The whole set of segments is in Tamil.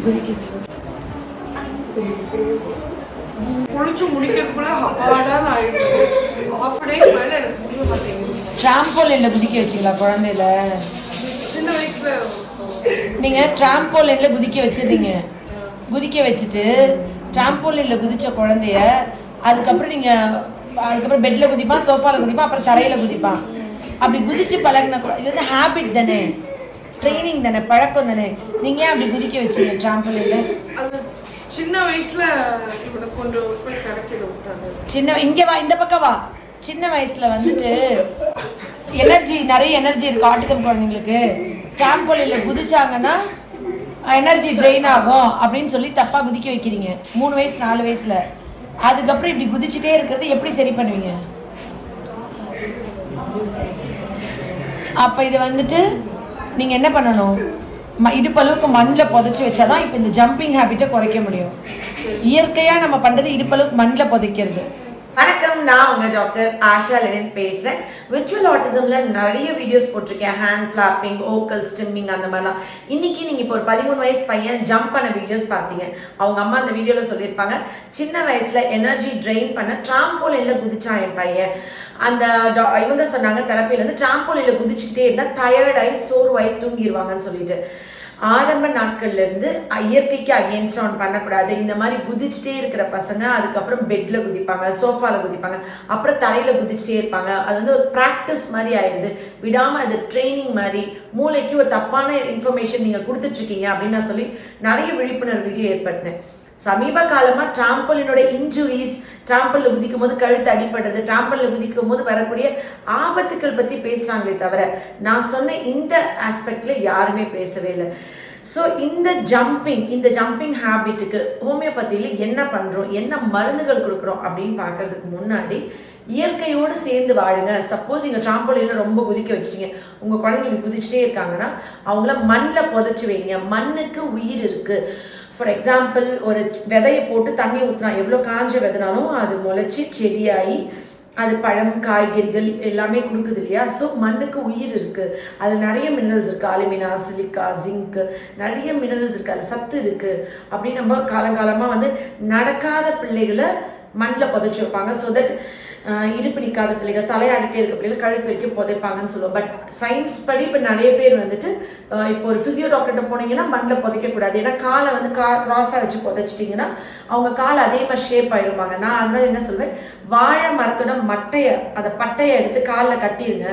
குளிச்சு முடிக்கிறதுக்குள்ள ஹார்டான ஆயிடுச்சு. ஹாஃப் டே மேல எனக்கு முடிய மாட்டேங்குது. ட்ராம்போலின்ல குதிக்க வச்சிங்களா குழந்தையில? சின்ன வயசுல நீங்கள் ட்ராம்போலின்ல குதிக்க வச்சிருந்தீங்க. குதிக்க வச்சுட்டு ட்ராம்போலின்ல குதிச்ச குழந்தைய அதுக்கப்புறம் அதுக்கப்புறம் பெட்டில் குதிப்பான், சோஃபாவில் குதிப்பான், அப்புறம் தரையில் குதிப்பான். அப்படி குதிச்சு பழகின இது வந்து ஹேபிட் தானே, ட்ரைனிங் தானே, பழக்கம் தானே. நீங்கள் ஏன் அப்படி குதிக்க வச்சீங்க ட்ராம்போலின்ல? அது சின்ன வயசுல இவனை கொஞ்சம் போய் கரெக்டில் விட்டாங்க. இங்கே வா, இந்த பக்கம் வா. சின்ன வயசில் வந்துட்டு நிறைய எனர்ஜி இருக்குது ஆட்டிசம் குழந்தைங்களுக்கு. ட்ராம்போலின்ல குதிச்சாங்கன்னா எனர்ஜி ட்ரெயின் ஆகும் அப்படின்னு சொல்லி தப்பாக குதிக்க வைக்கிறீங்க 3 வயசு 4 வயசில். அதுக்கப்புறம் இப்படி குதிச்சுட்டே இருக்கிறது எப்படி சரி பண்ணுவீங்க? அப்போ இது வந்துட்டு நீங்கள் என்ன பண்ணணும், இடுப்பளவுக்கு மண்ணில் புதைச்சி வச்சாதான் இப்போ இந்த ஜம்பிங் ஹேபிட்டை குறைக்க முடியும். இயற்கையாக நம்ம பண்ணுறது இடுப்பளவுக்கு மண்ணில் புதைக்கிறது. வணக்கம், நான் உங்கள் டாக்டர் ஆஷா லெனின் பேசுகிறேன். விர்ச்சுவல் ஆட்டிசமில் நிறைய வீடியோஸ் போட்டிருக்கேன். ஹேண்ட் ஃப்ளாப்பிங், ஓக்கல் ஸ்டிம்மிங், அந்த மாதிரிலாம். இன்றைக்கி நீங்கள் இப்போ ஒரு 13 வயசு பையன் ஜம்ப் பண்ண வீடியோஸ் பார்த்தீங்க. அவங்க அம்மா அந்த வீடியோவில் சொல்லியிருப்பாங்க, சின்ன வயசில் எனர்ஜி ட்ரெயின் பண்ண ட்ராம்போலின்ல குதிச்சான் என் பையன். அந்த இவங்க சொன்னாங்க தெரப்பிலேருந்து, ட்ராம்போலின்ல குதிச்சுக்கிட்டே இருந்தால் டயர்டாகி சோர்வாகி தூங்கிடுவாங்கன்னு சொல்லிட்டு. ஆரம்ப நாட்கள்ல இருந்து இயற்கைக்கு அகேன்ஸ்ட் ஆன் பண்ணக்கூடாது. இந்த மாதிரி குதிச்சுட்டே இருக்கிற பசங்க அதுக்கப்புறம் பெட்ல குதிப்பாங்க, சோஃபால குதிப்பாங்க, அப்புறம் தரையில குதிச்சுட்டே இருப்பாங்க. அது வந்து ஒரு ப்ராக்டிஸ் மாதிரி ஆயிடுது. விடாம அது ட்ரைனிங் மாதிரி, மூளைக்கு ஒரு தப்பான இன்ஃபர்மேஷன் நீங்க கொடுத்துட்டு இருக்கீங்க அப்படின்னு நான் சொல்லி நிறைய விழிப்புணர்வு வீடியோ ஏற்படுத்தினேன். சமீப காலமாக ட்ராம்போலினோட இன்ஜுரிஸ், ட்ராம்பலில் குதிக்கும் போது கழுத்து அடிப்படுறது, ட்ராம்பலில் குதிக்கும் போது வரக்கூடிய ஆபத்துக்கள் பற்றி பேசுகிறாங்களே தவிர நான் சொன்ன இந்த ஆஸ்பெக்டில் யாருமே பேசவே இல்லை. ஸோ இந்த ஜம்பிங் ஹேபிட்டுக்கு ஹோமியோபதியில் என்ன பண்ணுறோம், என்ன மருந்துகள் கொடுக்குறோம் அப்படின்னு பார்க்கறதுக்கு முன்னாடி இயற்கையோடு சேர்ந்து வாழுங்க. சப்போஸ் நீங்கள் ட்ராம்போலின்ல ரொம்ப குதிக்க வச்சிட்டீங்க, உங்கள் குழந்தைங்க குதிச்சுட்டே இருக்காங்கன்னா அவங்கள மண்ணில் புதைச்சி வைங்க. மண்ணுக்கு உயிர் இருக்குது. ஃபார் எக்ஸாம்பிள், ஒரு விதையை போட்டு தண்ணி ஊற்றினா எவ்வளோ காஞ்ச விதைனாலும் அது முளைச்சி செடியாகி அது பழம், காய்கறிகள் எல்லாமே கொடுக்குது இல்லையா? ஸோ மண்ணுக்கு உயிர் இருக்குது. அதில் நிறைய மினரல்ஸ் இருக்குது. அலுமினா, சிலிக்கா, ஜிங்க்கு, நிறைய மினரல்ஸ் இருக்குது, அதில் சத்து இருக்குது. அப்படின்னு நம்ம காலங்காலமாக வந்து நடக்காத பிள்ளைகளை மண்ணில் புதைச்சி வைப்பாங்க. ஸோ தட் இடுப்பு நிற்காத பிள்ளைகள், தலையாடிட்டே இருக்க பிள்ளைகள் கழுத்து வரைக்கும் புதைப்பாங்கன்னு சொல்லுவோம். பட் சயின்ஸ் படி இப்போ நிறைய பேர் வந்துட்டு இப்போ ஒரு ஃபிசியோ டாக்டர்கிட்ட போனீங்கன்னா மண்ணில் புதைக்கக்கூடாது. ஏன்னா காலை வந்து க்ராஸாக வச்சு புதைச்சிட்டிங்கன்னா அவங்க காலை அதே மாதிரி ஷேப் ஆயிடுவாங்க. நான் அதனால என்ன சொல்வேன், வாழை மரத்தோட பட்டையை எடுத்து காலில் கட்டிடுங்க.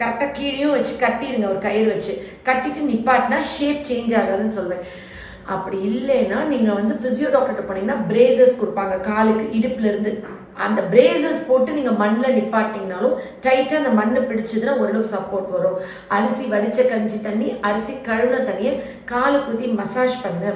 கரெக்டாக கீழேயும் வச்சு கட்டிடுங்க, ஒரு கயிறு வச்சு கட்டிட்டு நிப்பாட்டினா ஷேப் சேஞ்ச் ஆகாதுன்னு சொல்வேன். அப்படி இல்லைன்னா நீங்கள் வந்து ஃபிசியோ டாக்டர்கிட்ட போனீங்கன்னா பிரேசஸ் கொடுப்பாங்க காலுக்கு, இடுப்புலேருந்து. அந்த பிரேசஸ் போட்டு நீங்கள் மண்ணில் நிப்பாட்டிங்கனாலும் டைட்டாக அந்த மண்ணை பிடிச்சதுன்னா ஓரளவுக்கு சப்போர்ட் வரும். அரிசி வடித்த கஞ்சி தண்ணி, அரிசி கழுவின தண்ணியை காலுக்கு ஊற்றி மசாஜ் பண்ணுங்க.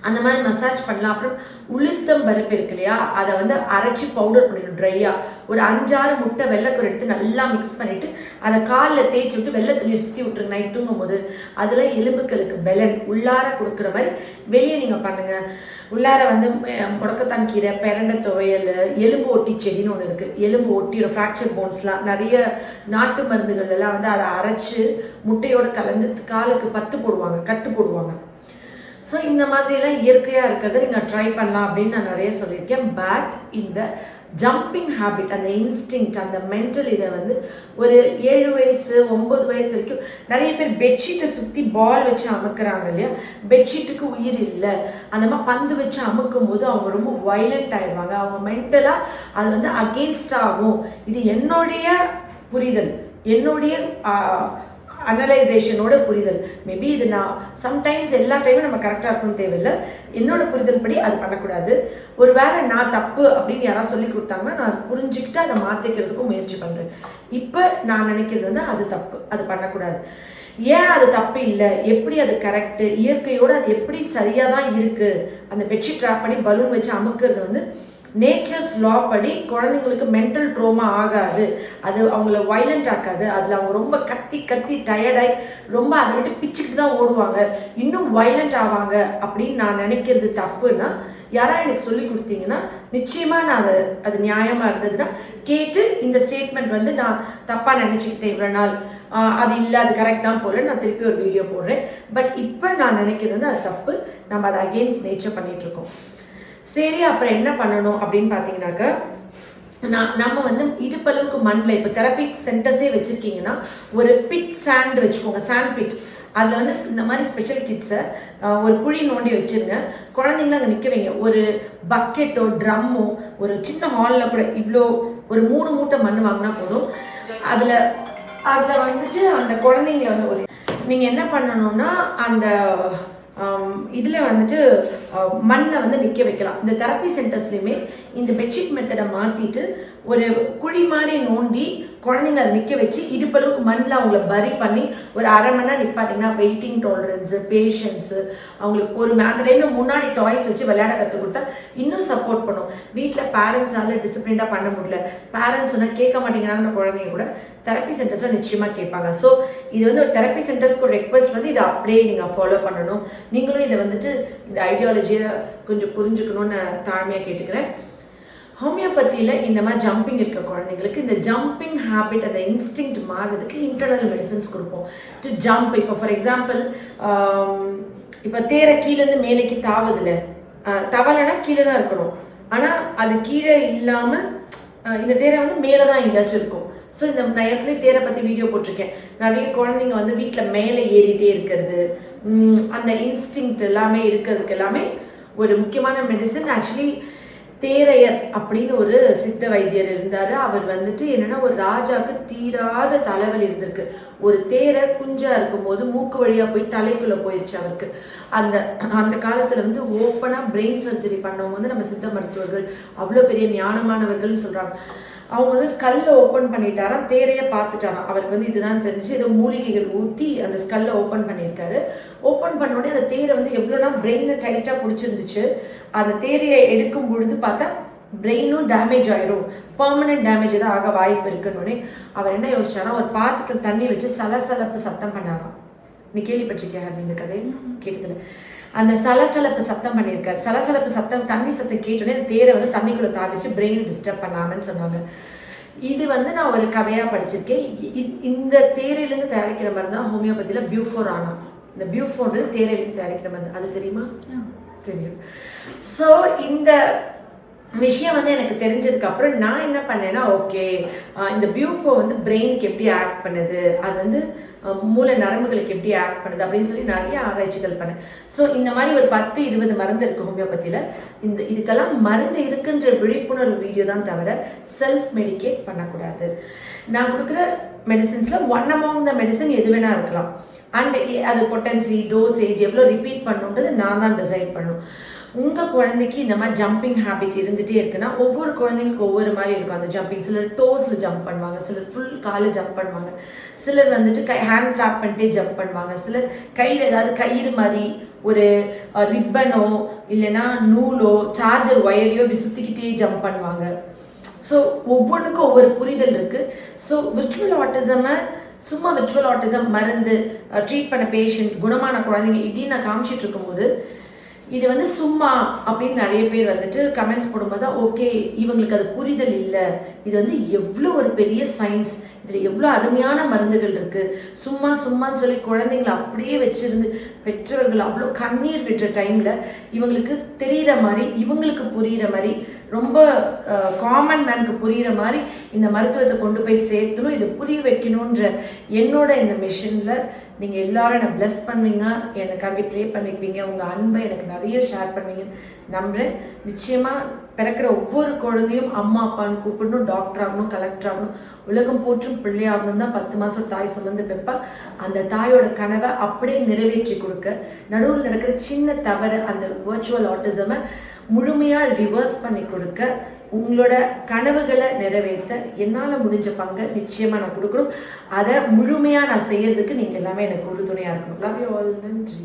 அந்த மாதிரி மசாஜ் பண்ணலாம். அப்புறம் உளுத்தம் பருப்பு இருக்கு இல்லையா, அதை வந்து அரைச்சி பவுடர் பண்ணிடணும் ட்ரையாக. ஒரு 5-6 முட்டை வெள்ளைக்கூறு எடுத்து நல்லா மிக்ஸ் பண்ணிவிட்டு அதை காலில் தேய்ச்சி விட்டு வெள்ளை துணியை சுற்றி விட்டுருங்க நைட் தூங்கும் போது. அதில் எலும்புகளுக்கு பெலன் உள்ளார கொடுக்குற மாதிரி வெளியே நீங்கள் பண்ணுங்கள். உள்ளார வந்து முடக்கத்தான் கீரை, பெரண்டை துவையல், எலும்பு ஒட்டி செடின்னு ஒன்று இருக்குது. எலும்பு ஒட்டி ஃப்ராக்சர் போன்ஸ்லாம் நிறைய நாட்டு மருந்துகள் எல்லாம் வந்து அதை அரைச்சி முட்டையோடு கலந்து காலுக்கு பத்து போடுவாங்க, கட்டு போடுவாங்க. ஸோ இந்த மாதிரிலாம் இயற்கையாக இருக்கிறத நீங்கள் ட்ரை பண்ணலாம் அப்படின்னு நான் நிறைய சொல்லியிருக்கேன். பட் இந்த ஜம்பிங் ஹேபிட், அந்த இன்ஸ்டிங், அந்த மென்டல் இதை வந்து ஒரு 7 வயசு 9 வயசு வரைக்கும் நிறைய பேர் பெட்ஷீட்டை சுற்றி பால் வச்சு அமுக்குறாங்க இல்லையா. பெட்ஷீட்டுக்கு உயிர் இல்லை. அந்த மாதிரி பந்து வச்சு அமுக்கும் போது அவங்க ரொம்ப வைலண்ட் ஆயிடுவாங்க. அவங்க மென்டலாக அது வந்து அகெயின்ஸ்ட் ஆகும். இது என்னுடைய புரிதல், என்னுடைய அனலைசேஷனோட புரிதல். மேபி இது நான் சம்டைம்ஸ் எல்லா டைமும் நம்ம கரெக்டாக இருக்கணும்னு தேவையில்லை. என்னோட புரிதல் படி அது பண்ணக்கூடாது. ஒரு வேளை நான் தப்பு அப்படின்னு யாராவது சொல்லி கொடுத்தாங்கன்னா நான் புரிஞ்சுக்கிட்டு அதை மாற்றிக்கிறதுக்கும் முயற்சி பண்ணுறேன். இப்போ நான் நினைக்கிறது வந்து அது தப்பு, அது பண்ணக்கூடாது. ஏன் அது தப்பு இல்லை, எப்படி அது கரெக்டு, இயற்கையோடு அது எப்படி சரியாக தான் இருக்குது. அந்த பெட்ஷீட் ட்ராப் பண்ணி பலூன் வச்சு அமுக்கிறது வந்து நேச்சர்ஸ் லா படி குழந்தைங்களுக்கு மென்டல் ட்ரோமா ஆகாது. அது அவங்கள வைலண்ட் ஆக்காது. அதில் அவங்க ரொம்ப கத்தி டயர்டாகி ரொம்ப அதை விட்டு பிச்சுக்கிட்டு தான் ஓடுவாங்க, இன்னும் வைலண்ட் ஆவாங்க அப்படின்னு நான் நினைக்கிறது தப்புன்னா யாராவது எனக்கு சொல்லி கொடுத்தீங்கன்னா நிச்சயமாக நான் அது நியாயமாக இருந்ததுன்னா கேட்டு இந்த ஸ்டேட்மெண்ட் வந்து நான் தப்பாக நினச்சிக்கிட்டேன் இவ்வளோ நாள் அது இல்லை அது கரெக்ட் தான் போல நான் திருப்பி ஒரு வீடியோ போடுறேன். பட் இப்போ நான் நினைக்கிறது அது தப்பு, நம்ம அதை அகெயின்ஸ்ட் நேச்சர் பண்ணிகிட்ருக்கோம். சரி, அப்புறம் என்ன பண்ணணும் அப்படின்னு பார்த்தீங்கன்னாக்கா, நம்ம வந்து இடுப்பளவுக்கு மண்ணில் இப்போ தெரப்பி சென்டர்ஸே வச்சுருக்கீங்கன்னா ஒரு பிட் சாண்ட் வச்சுக்கோங்க, சாண்ட் பிட். அதில் வந்து இந்த மாதிரி ஸ்பெஷல் கிட்ஸை ஒரு குழி நோண்டி வச்சுருங்க. குழந்தைங்கள அங்கே நிற்க வைங்க. ஒரு பக்கெட்டோ ட்ரம்மோ ஒரு சின்ன ஹாலில் கூட இவ்வளோ ஒரு 3 மூட்டை மண் வாங்கினா போதும். அதில் வந்துட்டு அந்த குழந்தைங்கள வந்து ஒரு நீங்கள் என்ன பண்ணணும்னா அந்த இதில் வந்துட்டு மண்ணில் வந்து நிற்க வைக்கலாம். இந்த தெரப்பி சென்டர்ஸ்லையுமே இந்த பெட்ஷீட் மெத்தடை மாற்றிட்டு ஒரு குழி மாதிரி நோண்டி குழந்தைங்க அதை நிற்க வச்சு இடுப்பளவுக்கு மண்ணில் அவங்கள பரி பண்ணி ஒரு அரை மணி நேரம் நிற்பாட்டிங்கன்னா வெயிட்டிங் டாலரன்ஸு, பேஷன்ஸு, அவங்களுக்கு ஒரு அந்த டைமில் முன்னாடி டாய்ஸ் வச்சு விளையாட கற்றுக் கொடுத்தா இன்னும் சப்போர்ட் பண்ணும். வீட்டில் பேரண்ட்ஸால டிசிப்ளினாக பண்ண முடியல, பேரண்ட்ஸ் சொன்னால் கேட்க மாட்டேங்கிறாங்கன்னு குழந்தைங்க கூட தெரப்பி சென்டர்ஸில் நிச்சயமாக கேட்பாங்க. ஸோ இது வந்து ஒரு தெரப்பி சென்டர்ஸ்க்கு ஒரு ரெக்வஸ்ட் வந்து இதை அப்படியே நீங்கள் ஃபாலோ பண்ணணும். நீங்களும் இதை வந்துட்டு இந்த ஐடியாலஜியை கொஞ்சம் புரிஞ்சுக்கணும்னு தாழ்மையாக கேட்டுக்கிறேன். ஹோமியோபதியில் இந்த மாதிரி ஜம்பிங் இருக்க குழந்தைங்களுக்கு இந்த ஜம்பிங் ஹேபிட், அந்த இன்ஸ்டிங்க்ட் மாறுறதுக்கு இன்டர்னல் மெடிசன்ஸ் கொடுப்போம் டு ஜம்ப். இப்போ ஃபார் எக்ஸாம்பிள் இப்போ தேரை கீழேருந்து மேலேக்கு தாவதில்லை, தவலைனா கீழே தான் இருக்கணும், ஆனால் அது கீழே இல்லாமல் இந்த தேரை வந்து மேலே தான் எங்கேயாச்சும் இருக்கும். ஸோ இந்த நான் ஏற்கனவே தேரை பற்றி வீடியோ போட்டிருக்கேன். நிறைய குழந்தைங்க வந்து வீட்டில் மேலே ஏறிட்டே இருக்கிறது, அந்த இன்ஸ்டிங்க்ட் எல்லாமே இருக்கிறதுக்கு எல்லாமே ஒரு முக்கியமான மெடிசன். ஆக்சுவலி தேரையர் அப்படின்னு ஒரு சித்த வைத்தியர் இருந்தார். அவர் வந்துட்டு என்னென்னா ஒரு ராஜாவுக்கு தீராத தலைவலி இருந்திருக்கு. ஒரு தேரை குஞ்சாக இருக்கும்போது மூக்கு வழியாக போய் தலைக்குள்ளே போயிடுச்சு அவருக்கு. அந்த காலத்தில் வந்து ஓப்பனாக பிரெயின் சர்ஜரி பண்ணவங்க வந்து நம்ம சித்த மருத்துவர்கள் அவ்வளோ பெரிய ஞானமானவர்கள்னு சொல்கிறாங்க. அவங்க வந்து ஸ்கல்ல ஓப்பன் பண்ணிட்டாராம், தேரையை பார்த்துட்டாராம். அவருக்கு வந்து இதுதான் தெரிஞ்சு ஏதோ மூலிகைகள் ஊற்றி அந்த ஸ்கல்ல ஓப்பன் பண்ணியிருக்காரு. ஓப்பன் பண்ணோடனே அந்த தேரை வந்து எவ்வளோனா பிரெயினை டைட்டாக பிடிச்சிருந்துச்சு. அந்த தேரையை எடுக்கும் பொழுது பார்த்தா பிரெயினும் டேமேஜ் ஆயிரும், பர்மனெண்ட் டேமேஜ் ஏதாவது ஆக வாய்ப்பு இருக்குன்னு அவர் என்ன யோசிச்சாரா, ஒரு பாத்திரத்தில் தண்ணி வச்சு சலசலப்பு சத்தம் பண்ணாராம். நீ கேள்விப்பட்டிருக்கியா இந்த கதை? கேட்டதில்ல. அந்த சலசலப்பு சத்தம் பண்ணியிருக்காரு. சலசலப்பு சத்தம், தண்ணி சத்தம் கேட்டோடனே அந்த தேரை வந்து தண்ணிக்குள்ளே தாவிச்சு பிரெயின் டிஸ்டர்ப் பண்ணாமன்னு சொன்னாங்க. இது வந்து நான் ஒரு கதையாக படிச்சிருக்கேன். இந்த தேரையிலேருந்து தயாரிக்கிற மாதிரி தான் ஹோமியோபதியில் பியூஃபோரானா. இந்த பியூஃபோன் தேரையிலேருந்து தயாரிக்கிற மாதிரி, அது தெரியுமா? தெரியும். ஸோ இந்த விஷயம் வந்து எனக்கு தெரிஞ்சதுக்கு அப்புறம் நான் என்ன பண்ணேன்னா, ஓகே இந்த பியூஃபோ வந்து பிரெயினுக்கு எப்படி ஆக்ட் பண்ணுது, அது வந்து மூளை நரம்புகளுக்கு எப்படி ஆக்ட் பண்ணுது அப்படின்னு சொல்லி நிறைய ஆராய்ச்சிகள் பண்ணேன். ஸோ இந்த மாதிரி ஒரு 10-20 மருந்து இருக்குது ஹோமியோபதியில். இதுக்கெல்லாம் மருந்து இருக்குன்ற விழிப்புணர்வு வீடியோ தான் தவிர செல்ஃப் மெடிக்கேட் பண்ணக்கூடாது. நான் கொடுக்குற மெடிசன்ஸில் ஒன் அமாங் த மெடிசன் எது வேணா இருக்கலாம். அண்ட் அது பொட்டன்சி, டோசேஜ் எவ்வளோ ரிப்பீட் பண்ணணுன்றது நான் தான் டிசைட் பண்ணணும். உங்கள் குழந்தைக்கு இந்த மாதிரி ஜம்பிங் ஹேபிட் இருந்துகிட்டே இருக்குன்னா ஒவ்வொரு குழந்தைங்களுக்கு ஒவ்வொரு மாதிரி இருக்கும் அந்த ஜம்பிங். சிலர் டோஸில் ஜம்ப் பண்ணுவாங்க, சிலர் ஃபுல் காலில் ஜம்ப் பண்ணுவாங்க, சிலர் வந்துட்டு ஹேண்ட் ஃப்ளாப் பண்ணிட்டே ஜம்ப் பண்ணுவாங்க, சிலர் கையில் ஏதாவது கயிறு மாதிரி ஒரு ரிப்பனோ இல்லைன்னா நூலோ சார்ஜர் ஒயரையோ இப்படி சுற்றிக்கிட்டே ஜம்ப் பண்ணுவாங்க. ஸோ ஒவ்வொன்றுக்கும் ஒவ்வொரு புரிதல் இருக்குது. ஸோ விர்ச்சுவல் ஆட்டிசமை சும்மா விர்ச்சுவல் ஆட்டிசம் மருந்து ட்ரீட் பண்ண பேஷண்ட், குணமான குழந்தைங்க இப்படின்னு நான் காமிச்சிட்டு இருக்கும்போது இது வந்து சும்மா அப்படின்னு நிறைய பேர் வந்துட்டு கமெண்ட்ஸ் போடும்போது தான் ஓகே இவங்களுக்கு அது புரிதல் இல்லை, இது வந்து எவ்வளோ ஒரு பெரிய சயின்ஸ், இதில் எவ்வளோ அருமையான மருந்துகள் இருக்குது, சும்மான்னு சொல்லி குழந்தைங்களை அப்படியே வச்சுருந்து பெற்றவர்கள் அவ்வளோ கண்ணீர் விடுற டைமில் இவங்களுக்கு தெரிகிற மாதிரி, இவங்களுக்கு புரிகிற மாதிரி, ரொம்ப காமன் மேனுக்கு புரிகிற மாதிரி இந்த மருத்துவத்தை கொண்டு போய் சேர்த்தணும், இதை புரிய வைக்கணுன்ற என்னோட இந்த மிஷனில் நீங்கள் எல்லாரும் என்னை பிளஸ் பண்ணுவீங்க, எனக்காண்டி ப்ரே பண்ணிக்குவீங்க, உங்கள் அன்பை எனக்கு நிறைய ஷேர் பண்ணுவீங்கன்னு நம்புகிறேன். நிச்சயமாக பிறக்கிற ஒவ்வொரு குழந்தையும் அம்மா அப்பான்னு கூப்பிடணும், டாக்டர் ஆகணும், கலெக்டர் ஆகணும், உலகம் போற்றும் பிள்ளையாகணும் தான் 10 மாதம் தாய் சுமந்து பெப்பா. அந்த தாயோட கனவை அப்படியே நிறைவேற்றி கொடுக்க, நடுவில் நடக்கிற சின்ன தவறு அந்த வர்ச்சுவல் ஆட்டிசமை முழுமையாக ரிவர்ஸ் பண்ணி கொடுக்க, உங்களோட கனவுகளை நிறைவேற்ற என்னால் முடிஞ்ச பங்கை நிச்சயமாக நான் கொடுக்கணும். அதை முழுமையாக நான் செய்யறதுக்கு நீங்கள் எல்லாமே எனக்கு உறுதுணையாக இருக்கணும். Love you all. நன்றி.